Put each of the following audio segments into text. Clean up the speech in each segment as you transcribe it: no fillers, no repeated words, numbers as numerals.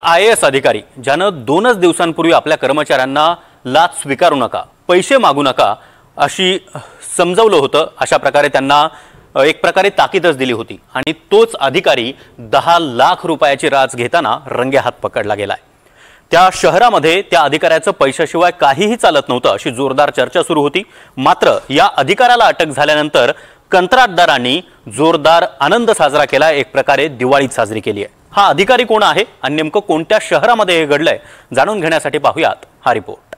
IAS अधिकारी ज्यानं 2च दिवसांपूर्वी आपल्या कर्मचाऱ्यांना लाच स्वीकारू नका, पैसे मागू नका अशी समजावलं होतं। अशा प्रकारे त्यांना एक प्रकारे ताकीदच दिली होती आणि तोच अधिकारी 10 लाख रुपयाची लाच घेताना रंगेहात पकडला गेलाय। त्या शहरामध्ये त्या अधिकाऱ्याचं पैशाशिवाय काहीही चालत नव्हतं अशी जोरदार चर्चा सुरू होती। मात्र या अधिकाऱ्याला अटक झाल्यानंतर कंत्राटदारांनी जोरदार आनंद साजरा केला, एक प्रकारे दिवाळी साजरी केली आहे। हा अधिकारी कोण आहे आणि नेमकं कोणत्या शहरामध्ये हे घडलंय जाणून घेण्यासाठी पाहूयात हा रिपोर्ट।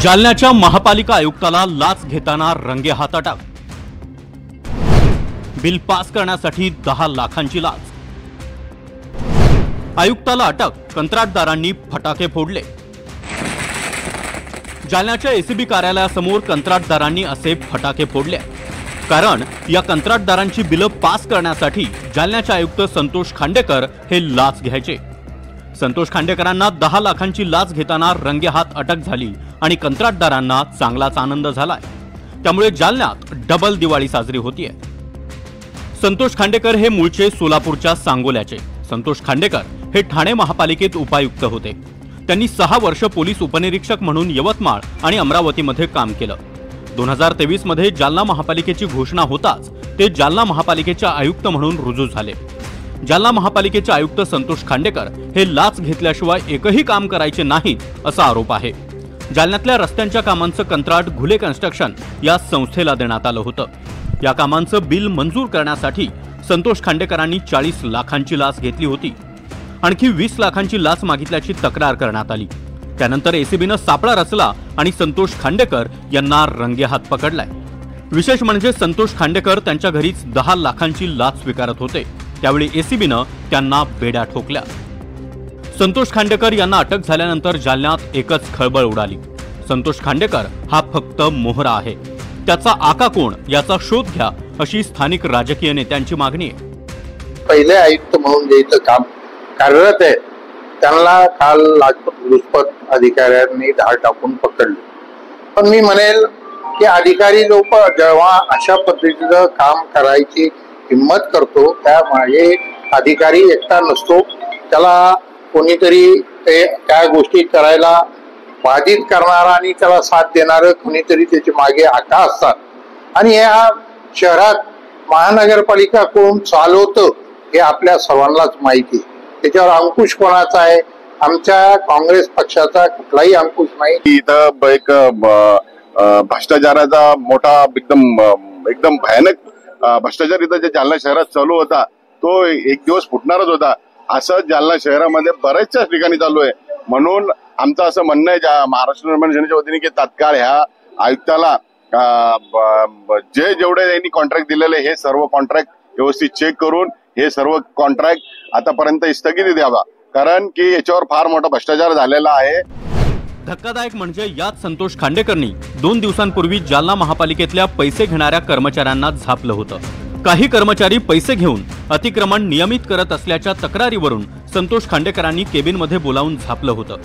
जालन्याच्या महापालिका आयुक्ताला लाच घेताना रंगेहात अटक। बिल पास करण्यासाठी 10 लाखांची लाच। आयुक्ताला अटक, कंत्राटदारांनी फटाके फोडले। जालन्याच्या एसीबी कार्यालयासमोर कंत्राटदारांनी असे फटाके फोडले कारण या कंत्राटदारांची बिलं पास करण्यासाठी जालन्याचे आयुक्त संतोष खांडेकर हे लाच घ्यायचे। संतोष खांडेकरांना 10 लाखांची लाच घेताना रंगेहात अटक झाली आणि कंत्राटदारांना चांगलाच आनंद झालाय। त्यामुळे जालन्यात डबल दिवाळी साजरी होतीये। संतोष खांडेकर हे मूळचे सोलापूरच्या सांगोल्याचे। संतोष खांडेकर हे ठाणे महापालिकेत उपायुक्त होते। त्यांनी 6 वर्ष पोलीस उपनिरीक्षक म्हणून यवतमाळ आणि अमरावतीमध्ये काम केलं। 2023 मध्ये जालना महापालिकेची घोषणा होताच ते जालना महापालिकेचे आयुक्त म्हणून रुजू झाले। जालना महापालिकेचे आयुक्त संतोष खांडेकर हे लाच घेतल्याशिवाय एकही काम करायचे नाहीत असा आरोप आहे। जालन्यातल्या रस्त्यांच्या कामांचं कंत्राट घुले कन्स्ट्रक्शन या संस्थेला देण्यात आलं होतं। या कामांचं बिल मंजूर करण्यासाठी संतोष खांडेकरांनी 40 लाखांची लाच घेतली होती। आणखी 20 लाखांची लाच मागितल्याची तक्रार करण्यात आली। त्यानंतर एसीबीनं सापळा रचला आणि संतोष खांडेकर यांना रंगेहात पकडलाय। विशेष म्हणजे संतोष खांडेकर त्यांच्या घरीच 10 लाखांची लाच स्वीकारत होते। त्यावेळी एसीबीनं त्यांना बेड्या ठोकल्या। संतोष खांडेकर यांना अटक झाल्यानंतर जालन्यात एकच खळबळ उडाली। संतोष खांडेकर हा फक्त मोहरा आहे, त्याचा आका कोण याचा शोध घ्या अशी स्थानिक राजकीय नेत्यांची मागणी आहे। पहिले आयुक्त म्हणून जे इथं काम कार्यरत आहे त्यांना काल लाचलुचपत अधिकाऱ्यांनी धाड टाकून पकडले। पण मी म्हणेल की अधिकारी लोक जेव्हा अशा पद्धतीचं काम करायची हिम्मत करतो त्यामागे अधिकारी एकटा नसतो, त्याला कोणीतरी त्या गोष्टी करायला बाधित करणारा आणि त्याला साथ देणारं कोणीतरी त्याच्या मागे आका असतात। आणि या शहरात महानगरपालिका कोण चालवतं हे आपल्या सर्वांनाच माहिती आहे। त्याच्यावर अंकुश कोणाचा आहे? आमच्या काँग्रेस पक्षाचा कुठलाही अंकुश नाही। इथं एक भ्रष्टाचाराचा मोठा एकदम भयानक भ्रष्टाचार इथं जे जालना शहरात चालू होता तो एक दिवस फुटणारच होता, असं जालना शहरामध्ये बऱ्याचशा ठिकाणी चालू आहे। म्हणून आमचं असं म्हणणं आहे महाराष्ट्र निर्माण सेनेच्या वतीने की तात्काळ ह्या आयुक्ताला जेवढे त्यांनी कॉन्ट्रॅक्ट दिलेले हे सर्व कॉन्ट्रॅक्ट व्यवस्थित चेक करून हे सर्व कॉन्ट्रॅक्ट आतापर्यंत स्थगिती द्यावा, कारण की याच्यावर फार मोठा भ्रष्टाचार झालेला आहे। धक्कादायक म्हणजे यात संतोष खांडेकरनी 2 दिवसांपूर्वी जालना महापालिकेतल्या पैसे घेणाऱ्या कर्मचाऱ्यांना झापलं होतं। काही कर्मचारी पैसे घेऊन अतिक्रमण नियमित करत असल्याच्या तक्रारीवरून संतोष खांडेकरांनी केबिनमध्ये बोलावून झापलं होतं।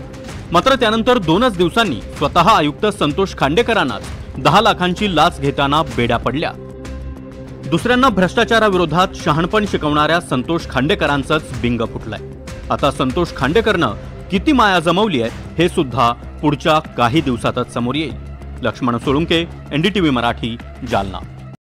मात्र त्यानंतर 2च दिवसांनी स्वतः आयुक्त संतोष खांडेकरांनाच 10 लाखांची लाच घेताना बेड्या पडल्या। दुसऱ्यांना भ्रष्टाचाराविरोधात शहाणपण शिकवणाऱ्या संतोष खांडेकरांचंच बिंग फुटलंय। आता संतोष खांडेकरनं किती माया जमवली आहे हे सुद्धा पुढच्या काही दिवसातच समोर येईल। लक्ष्मण सोळुंके, NDTV मराठी, जालना।